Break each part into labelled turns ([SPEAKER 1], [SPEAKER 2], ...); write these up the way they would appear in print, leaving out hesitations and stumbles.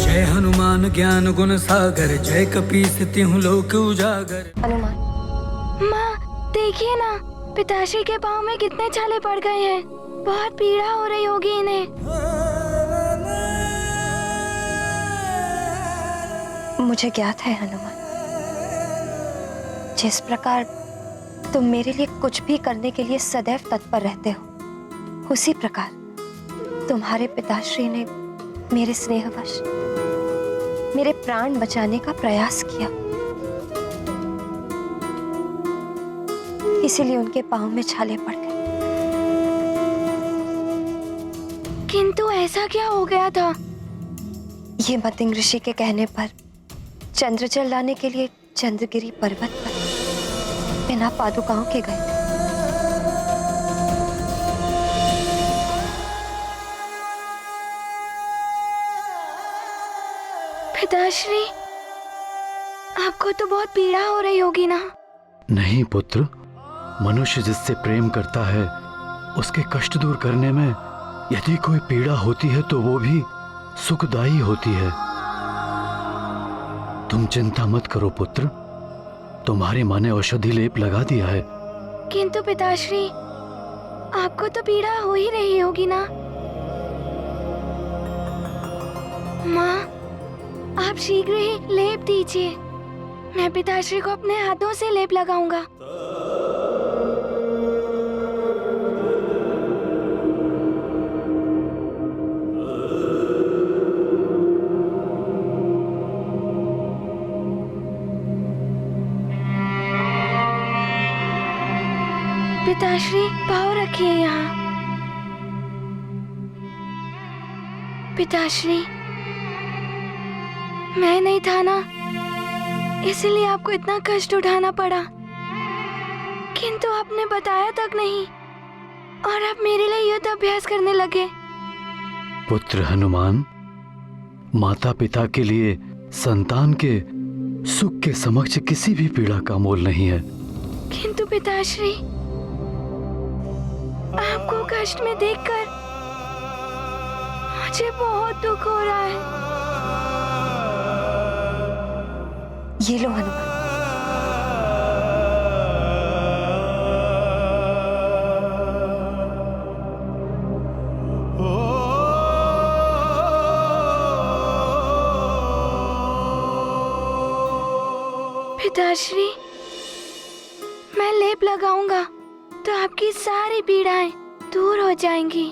[SPEAKER 1] जय हनुमान ज्ञान गुण सागर, जय कपीस तिहुँ लोक उजागर।
[SPEAKER 2] हनुमान। माँ देखिए ना, पिताश्री के पाँव में कितने छाले पड़ गए हैं। बहुत पीड़ा हो रही होगी इन्हें। मुझे ज्ञात है हनुमान, जिस प्रकार तुम मेरे लिए कुछ भी करने के लिए सदैव तत्पर रहते हो, उसी प्रकार तुम्हारे पिताश्री ने मेरे स्नेहवश मेरे प्राण बचाने का प्रयास किया। इसीलिए उनके पांव में छाले पड़ गए। किंतु ऐसा क्या हो गया था? ये मतिंग ऋषि के कहने पर चंद्रजल लाने के लिए चंद्रगिरी पर्वत पर बिना पादुकाओं के गए। पिताश्री, आपको तो बहुत पीड़ा हो रही होगी ना?
[SPEAKER 3] नहीं पुत्र, मनुष्य जिससे प्रेम करता है उसके कष्ट दूर करने में यदि कोई पीड़ा होती है तो वो भी सुखदायी होती है। तुम चिंता मत करो पुत्र, तुम्हारी माँ ने औषधि लेप लगा दिया है।
[SPEAKER 2] किंतु पिताश्री, आपको तो पीड़ा हो ही रही होगी ना? माँ, आप शीघ्र ही लेप दीजिए। मैं पिताश्री को अपने हाथों से लेप लगाऊंगा। पिताश्री, पाँव रखिए यहाँ। पिताश्री, मैं नहीं था ना, इसलिए आपको इतना कष्ट उठाना पड़ा। किंतु आपने बताया तक नहीं और आप मेरे लिए युद्ध अभ्यास करने लगे।
[SPEAKER 3] पुत्र हनुमान, माता पिता के लिए संतान के सुख के समक्ष किसी भी पीड़ा का मोल नहीं है।
[SPEAKER 2] किंतु पिताश्री, आपको कष्ट में देखकर मुझे बहुत दुख हो रहा है। ये लो हनुमान। पिताश्री, मैं लेप लगाऊंगा तो आपकी सारी पीड़ाएं दूर हो जाएंगी।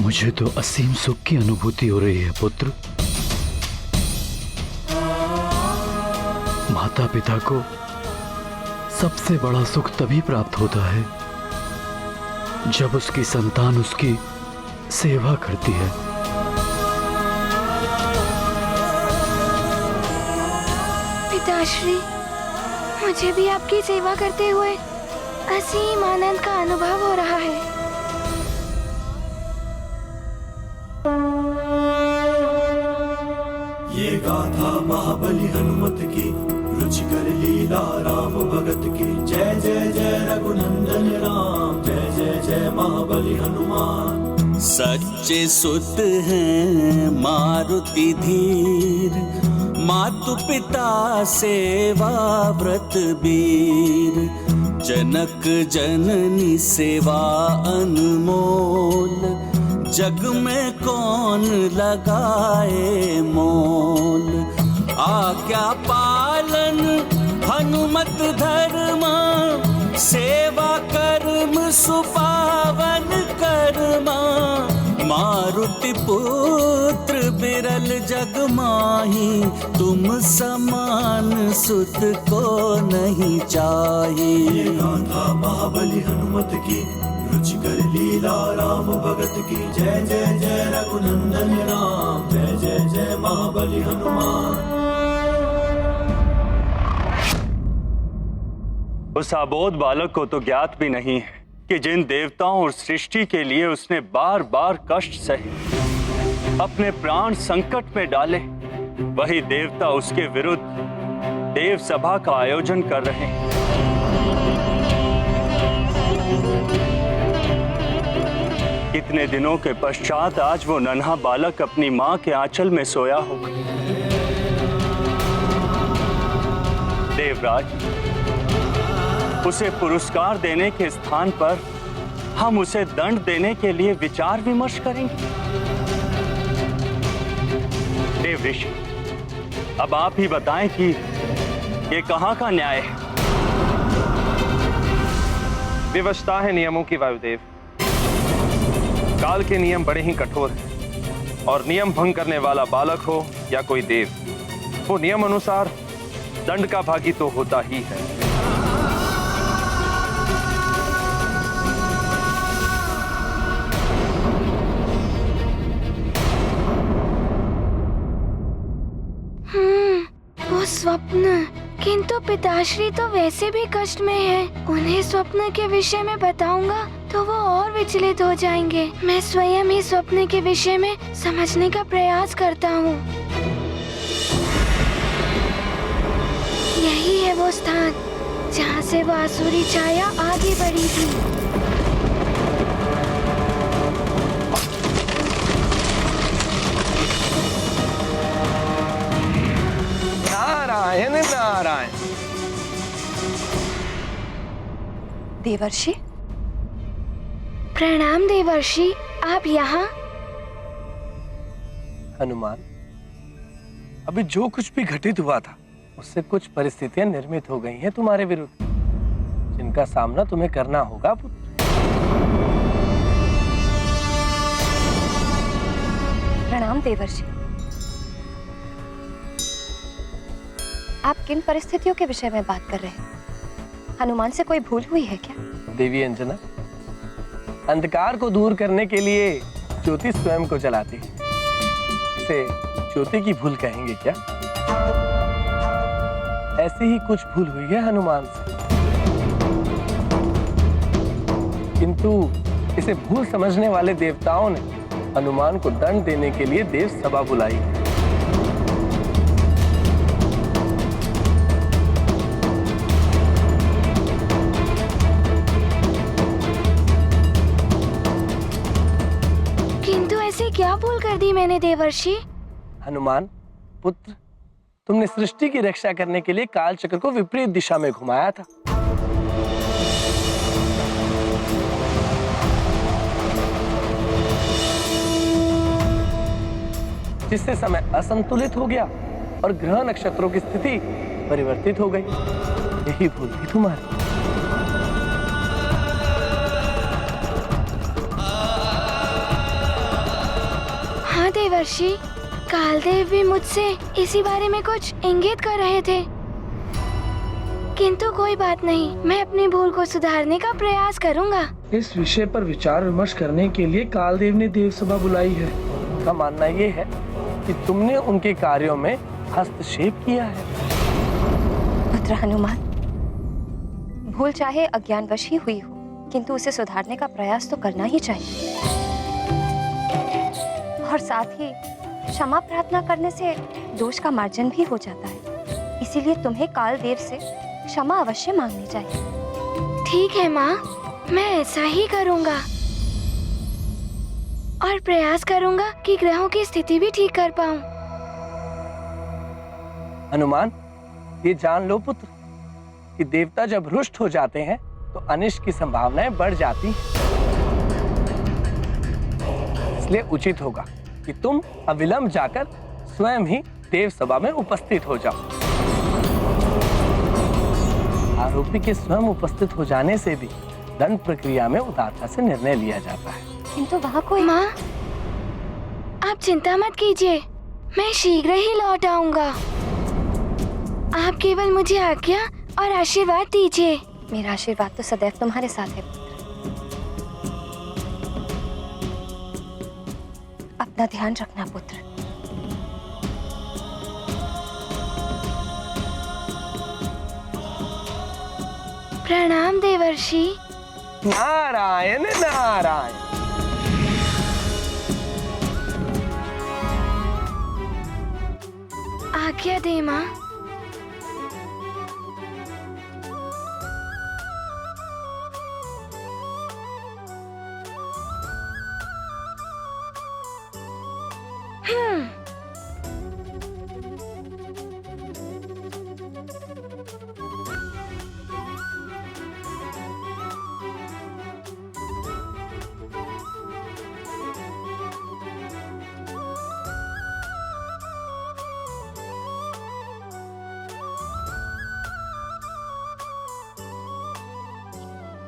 [SPEAKER 3] मुझे तो असीम सुख की अनुभूति हो रही है पुत्र। माता पिता को सबसे बड़ा सुख तभी प्राप्त होता है जब उसकी संतान उसकी सेवा करती है।
[SPEAKER 2] पिताश्री, मुझे भी आपकी सेवा करते हुए असीम आनंद का अनुभव हो रहा है।
[SPEAKER 4] ये गाथा महाबली हनुमत की, रुचिकर लीला राम भगत की। जय जय जय रघुनंदन राम, जय जय जय महाबली हनुमान।
[SPEAKER 5] सच्चे सुत हैं मारुति धीर, मातु पिता सेवा व्रत वीर। जनक जननी सेवा अनमोल, जग में कौन लगाए मोल। आज्ञा पालन हनुमत धर्मा, सेवा कर्म सुपावन कर्मा। मारुति पुत्र बिरल जग माही, तुम समान सुत को नहीं चाहिए।
[SPEAKER 4] ये गाथा महाबली हनुमत की, रुचिकर लीला राम भगत की। जय जय जय रघुनंदन राम, जय जय जय महाबली हनुमान।
[SPEAKER 6] उस अबोध बालक को तो ज्ञात भी नहीं है कि जिन देवताओं और सृष्टि के लिए उसने बार बार कष्ट सहे, अपने प्राण संकट में डाले, वही देवता उसके विरुद्ध देव सभा का आयोजन कर रहे हैं। कितने दिनों के पश्चात आज वो नन्हा बालक अपनी मां के आंचल में सोया होगा। देवराज, उसे पुरस्कार देने के स्थान पर हम उसे दंड देने के लिए विचार विमर्श करेंगे। देव ऋषि, अब आप ही बताएं कि ये कहां का न्याय है?
[SPEAKER 7] विवशता है नियमों की वायुदेव। काल के नियम बड़े ही कठोर हैं और नियम भंग करने वाला बालक हो या कोई देव, वो नियम अनुसार दंड का भागी तो होता ही है।
[SPEAKER 8] वो स्वप्न, किंतु पिताश्री तो वैसे भी कष्ट में है। उन्हें स्वप्न के विषय में बताऊंगा तो वो और विचलित हो जाएंगे। मैं स्वयं ही स्वप्न के विषय में समझने का प्रयास करता हूँ। यही है वो स्थान जहाँ से वो आसुरी छाया आगे बढ़ी थी।
[SPEAKER 7] नारायण नारायण।
[SPEAKER 2] देवर्षि,
[SPEAKER 8] प्रणाम देवर्षि, आप यहाँ?
[SPEAKER 7] हनुमान, अभी जो कुछ भी घटित हुआ था उससे कुछ परिस्थितियां निर्मित हो गई हैं तुम्हारे विरुद्ध, जिनका सामना तुम्हें करना होगा पुत्र।
[SPEAKER 2] प्रणाम देवर्षि। आप किन परिस्थितियों के विषय में बात कर रहे हैं? हनुमान से कोई भूल हुई है क्या?
[SPEAKER 7] देवी अंजना, अंधकार को दूर करने के लिए ज्योति स्वयं को जलाती है। इसे ज्योति की भूल कहेंगे क्या? ऐसी ही कुछ भूल हुई है हनुमान से, किंतु इसे भूल समझने वाले देवताओं ने हनुमान को दंड देने के लिए देव सभा बुलाई है।
[SPEAKER 8] किंतु ऐसी क्या भूल कर दी मैंने देवर्षि?
[SPEAKER 7] हनुमान पुत्र, तुमने सृष्टि की रक्षा करने के लिए काल चक्र को विपरीत दिशा में घुमाया था। जिससे समय असंतुलित हो गया और ग्रह नक्षत्रों की स्थिति परिवर्तित हो गई। यही भूल थी तुम्हारी।
[SPEAKER 8] हाँ देवर्षि, कालदेव भी मुझसे इसी बारे में कुछ इंगित कर रहे थे, किंतु कोई बात नहीं, मैं अपनी भूल को सुधारने का प्रयास करूंगा।
[SPEAKER 9] इस विषय पर विचार विमर्श करने के लिए कालदेव ने देव सभा बुलाई है।
[SPEAKER 7] उनका मानना ये है कि तुमने उनके कार्यों में हस्तक्षेप किया है।
[SPEAKER 2] पुत्र हनुमान, भूल चाहे अज्ञानवश ही हुई हो, किंतु उसे सुधारने का प्रयास तो करना ही चाहिए। और साथ ही क्षमा प्रार्थना करने से दोष का मार्जन भी हो जाता है। इसीलिए तुम्हें कालदेव से क्षमा अवश्य मांगनी चाहिए।
[SPEAKER 8] ठीक है माँ, मैं ऐसा ही करूँगा और प्रयास करूँगा कि ग्रहों की स्थिति भी ठीक कर पाऊँ।
[SPEAKER 7] हनुमान, ये जान लो पुत्र कि देवता जब रुष्ट हो जाते हैं तो अनिष्ट की संभावनाएं बढ़ जाती हैं। इसलिए उचित होगा कि तुम अविलंब जाकर स्वयं ही देव सभा में उपस्थित हो जाओ। आरोपी के स्वयं उपस्थित हो जाने से भी दंड प्रक्रिया में उदारता से निर्णय लिया जाता है।
[SPEAKER 2] किंतु वहाँ कोई...
[SPEAKER 8] माँ, आप चिंता मत कीजिए, मैं शीघ्र ही लौट आऊंगा। आप केवल मुझे आज्ञा और आशीर्वाद दीजिए।
[SPEAKER 2] मेरा आशीर्वाद तो सदैव तुम्हारे साथ है पुत्र। अपना ध्यान रखना पुत्र।
[SPEAKER 8] प्रणाम देवर्षि।
[SPEAKER 7] नारायण नारायण।
[SPEAKER 8] आज्ञा दे माँ।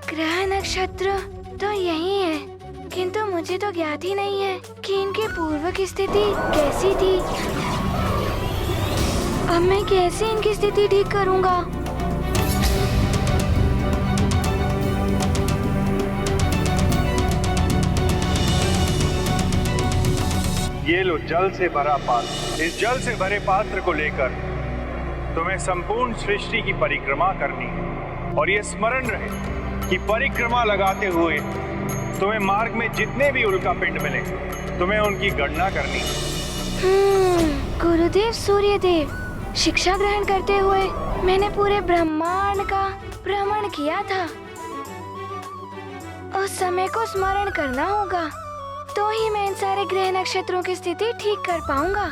[SPEAKER 8] ग्रह नक्षत्र तो यही है, किंतु मुझे तो ज्ञात ही नहीं है कि इनकी पूर्व की स्थिति कैसी थी। अब मैं कैसे इनकी स्थिति ठीक करूंगा?
[SPEAKER 10] ये लो जल से भरा पात्र। इस जल से भरे पात्र को लेकर तुम्हें संपूर्ण सृष्टि की परिक्रमा करनी है और ये स्मरण रहे कि परिक्रमा लगाते हुए तुम्हें मार्ग में जितने भी उल्कापिंड मिले तुम्हें उनकी गणना करनी है।
[SPEAKER 8] गुरुदेव सूर्यदेव, शिक्षा ग्रहण करते हुए मैंने पूरे ब्रह्मांड का भ्रमण किया था। उस समय को स्मरण करना होगा, तो ही मैं इन सारे ग्रह नक्षत्रों की स्थिति ठीक कर पाऊंगा।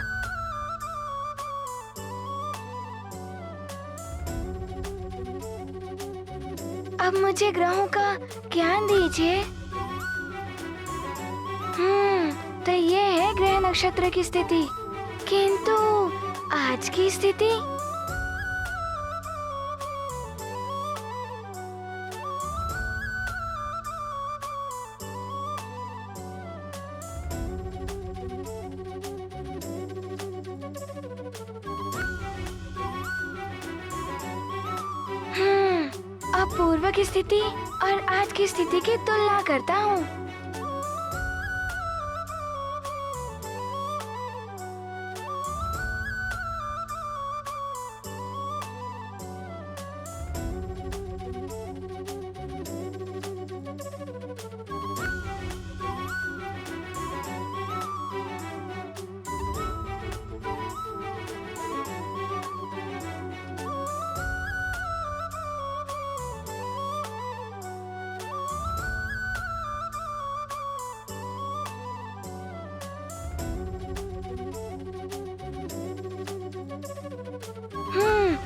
[SPEAKER 8] अब मुझे ग्रहों का ज्ञान दीजिए। तो ये है ग्रह नक्षत्र की स्थिति, किंतु आज की स्थिति? अब पूर्व की स्थिति और आज की स्थिति की तुलना करता हूँ।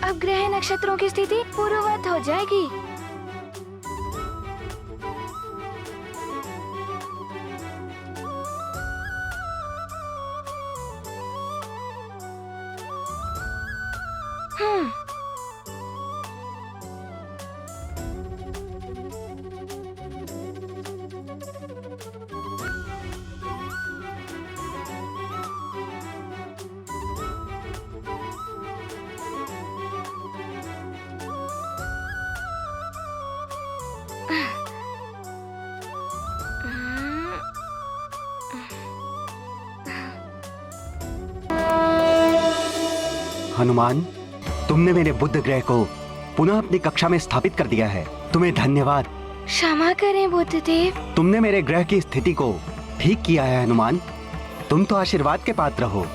[SPEAKER 8] अब ग्रह नक्षत्रों की स्थिति पूर्ववत हो जाएगी।
[SPEAKER 11] हनुमान, तुमने मेरे बुध ग्रह को पुनः अपनी कक्षा में स्थापित कर दिया है। तुम्हें धन्यवाद।
[SPEAKER 8] क्षमा करें बुद्धदेव।
[SPEAKER 11] तुमने मेरे ग्रह की स्थिति को ठीक किया है हनुमान। तुम तो आशीर्वाद के पात्र हो,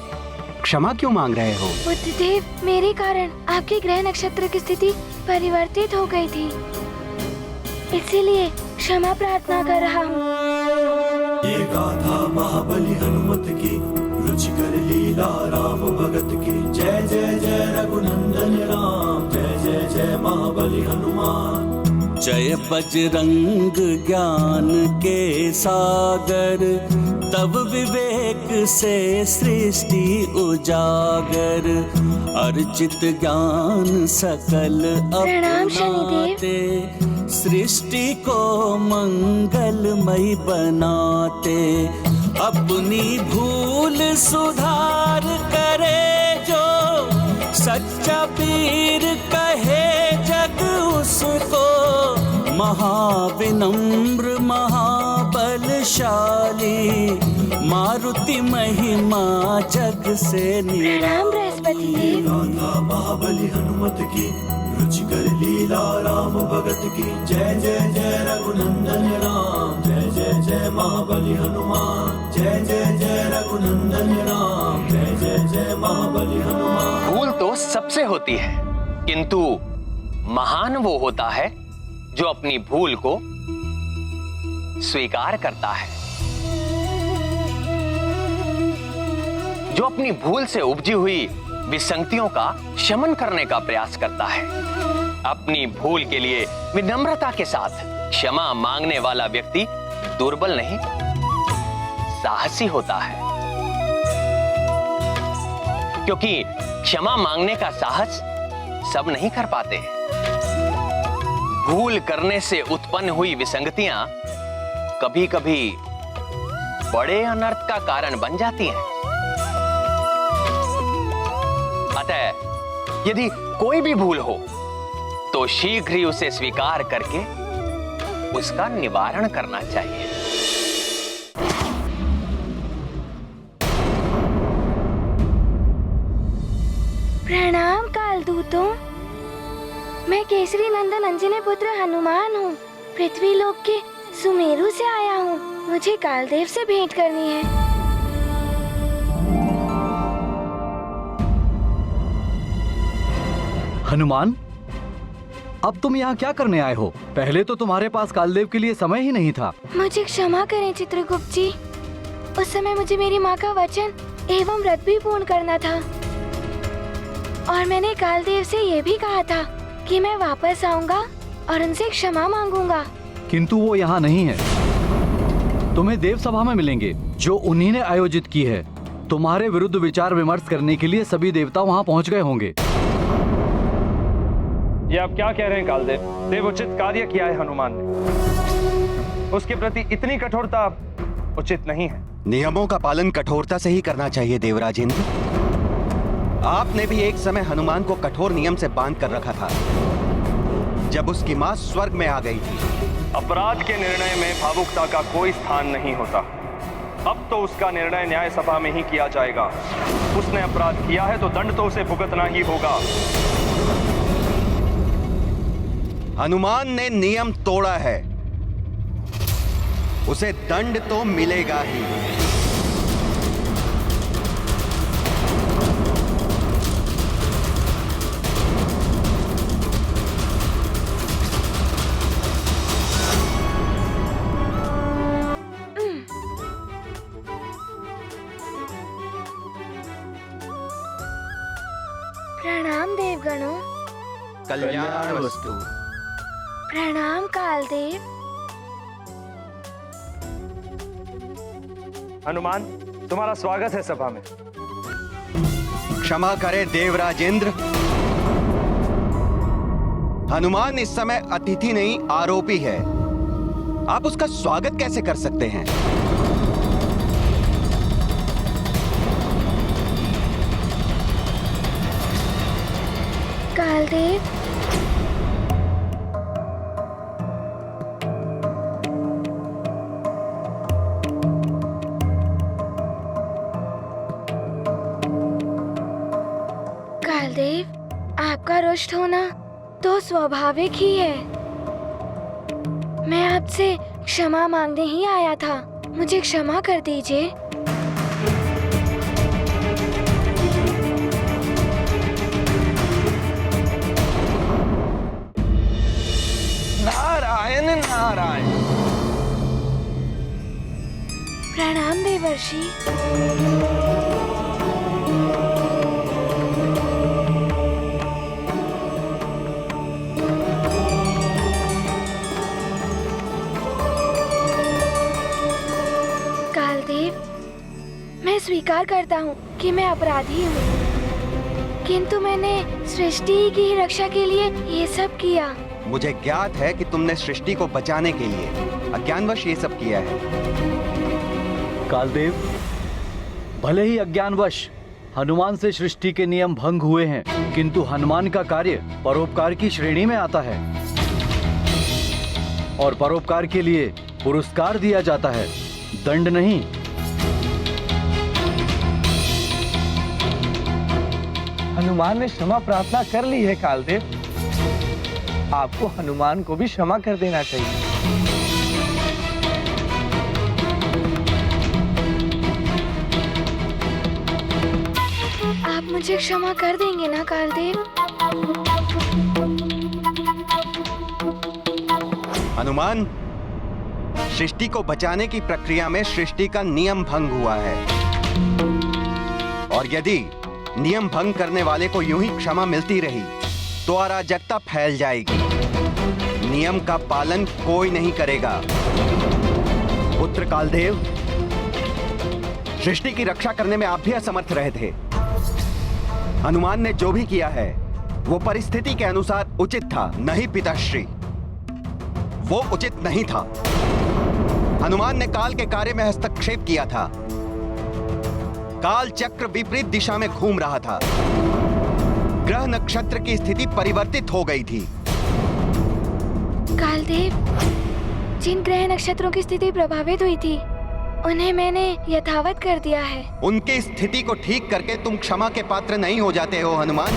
[SPEAKER 11] क्षमा क्यों मांग रहे हो?
[SPEAKER 8] बुद्धदेव, मेरे कारण आपके ग्रह नक्षत्र की स्थिति परिवर्तित हो गई थी, इसीलिए क्षमा प्रार्थना कर रहा हूँ।
[SPEAKER 4] ये गाथा महाबली हनुमत की, रुचिकर लीला राम भगत की। जय जय जय रघुनंदन राम, जय जय जय महाबली हनुमान।
[SPEAKER 5] जय बजरंग ज्ञान के सागर, तब विवेक से सृष्टि उजागर। अर्चित ज्ञान सकल अपनाते, सृष्टि को मंगलमय बनाते। अपनी भूल सुधार करे जो, सच्चा पीर कहे जग उसको। महाविनम्र महाबलशाली, मारुति महिमा जग से निराली।
[SPEAKER 4] गाथा महाबली हनुमत की, रुचिकर लीला राम भगत की। जय जय जय रघुनंदन राम, जय जय जय महाबली हनुमान। जय जय जय रघुनंदन राम, जय जय जय महाबली हनुमान।
[SPEAKER 12] सबसे होती है, किंतु महान वो होता है जो अपनी भूल को स्वीकार करता है, जो अपनी भूल से उपजी हुई विसंगतियों का शमन करने का प्रयास करता है। अपनी भूल के लिए विनम्रता के साथ क्षमा मांगने वाला व्यक्ति दुर्बल नहीं, साहसी होता है, क्योंकि क्षमा मांगने का साहस सब नहीं कर पाते। भूल करने से उत्पन्न हुई विसंगतियां कभी कभी बड़े अनर्थ का कारण बन जाती हैं। अतः यदि कोई भी भूल हो तो शीघ्र ही उसे स्वीकार करके उसका निवारण करना चाहिए।
[SPEAKER 8] प्रणाम कालदूतों, मैं केसरी नंदन अंजनी पुत्र हनुमान हूँ। पृथ्वी लोक के सुमेरु से आया हूँ। मुझे कालदेव से भेंट करनी है।
[SPEAKER 3] हनुमान, अब तुम यहाँ क्या करने आए हो? पहले तो तुम्हारे पास कालदेव के लिए समय ही नहीं था।
[SPEAKER 8] मुझे क्षमा करें चित्रगुप्त जी, उस समय मुझे मेरी माँ का वचन एवं व्रत भी पूर्ण करना था, और मैंने कालदेव से ये भी कहा था कि मैं वापस आऊंगा और उनसे क्षमा मांगूंगा।
[SPEAKER 3] किंतु वो यहाँ नहीं है। तुम्हें देव सभा में मिलेंगे जो उन्हीं ने आयोजित की है। तुम्हारे विरुद्ध विचार विमर्श करने के लिए सभी देवता वहाँ पहुँच गए होंगे।
[SPEAKER 10] ये आप क्या कह रहे हैं कालदेव? देवोचित कार्य किया है हनुमान ने, उसके प्रति इतनी कठोरता उचित नहीं है।
[SPEAKER 11] नियमों का पालन कठोरता से ही करना चाहिए देवराजेंद्र। आपने भी एक समय हनुमान को कठोर नियम से बांध कर रखा था जब उसकी मां स्वर्ग में आ गई थी।
[SPEAKER 10] अपराध के निर्णय में भावुकता का कोई स्थान नहीं होता। अब तो उसका निर्णय न्याय सभा में ही किया जाएगा। उसने अपराध किया है तो दंड तो उसे भुगतना ही होगा।
[SPEAKER 11] हनुमान ने नियम तोड़ा है, उसे दंड तो मिलेगा ही।
[SPEAKER 8] प्रणाम देवगणों।
[SPEAKER 11] कल्याण वस्तु।
[SPEAKER 8] प्रणाम कालदेव।
[SPEAKER 10] हनुमान, तुम्हारा स्वागत है सभा में।
[SPEAKER 11] क्षमा करें देवराजेंद्र, हनुमान इस समय अतिथि नहीं आरोपी है। आप उसका स्वागत कैसे कर सकते हैं?
[SPEAKER 8] कालदेव, कालदेव, आपका रुष्ट होना तो स्वाभाविक ही है। मैं आपसे क्षमा मांगने ही आया था। मुझे क्षमा कर दीजिए।
[SPEAKER 7] नारायण नारायण।
[SPEAKER 8] प्रणाम देवर्षि। कालदेव, मैं स्वीकार करता हूँ कि मैं अपराधी हूँ, किंतु मैंने सृष्टि की रक्षा के लिए ये सब किया।
[SPEAKER 11] मुझे ज्ञात है कि तुमने सृष्टि को बचाने के लिए अज्ञानवश ये सब किया है।
[SPEAKER 3] कालदेव, भले ही अज्ञानवश हनुमान से सृष्टि के नियम भंग हुए हैं, किंतु हनुमान का कार्य परोपकार की श्रेणी में आता है और परोपकार के लिए पुरस्कार दिया जाता है, दंड नहीं।
[SPEAKER 7] हनुमान ने क्षमा प्रार्थना कर ली है कालदेव। आपको हनुमान को भी क्षमा कर देना चाहिए।
[SPEAKER 8] आप मुझे क्षमा कर देंगे ना कालदेव?
[SPEAKER 11] हनुमान, सृष्टि को बचाने की प्रक्रिया में सृष्टि का नियम भंग हुआ है, और यदि नियम भंग करने वाले को यूं ही क्षमा मिलती रही तो अराजकता फैल जाएगी। नियम का पालन कोई नहीं करेगा। पुत्र कालदेव, सृष्टि की रक्षा करने में आप भी असमर्थ रहे थे। हनुमान ने जो भी किया है वो परिस्थिति के अनुसार उचित था। नहीं पिताश्री, वो उचित नहीं था। हनुमान ने काल के कार्य में हस्तक्षेप किया था। काल चक्र विपरीत दिशा में घूम रहा था। ग्रह नक्षत्र की स्थिति परिवर्तित हो गई थी।
[SPEAKER 8] कालदेव, जिन ग्रह नक्षत्रों की स्थिति प्रभावित हुई थी उन्हें मैंने यथावत कर दिया है।
[SPEAKER 11] उनकी स्थिति को ठीक करके तुम क्षमा के पात्र नहीं हो जाते हो हनुमान।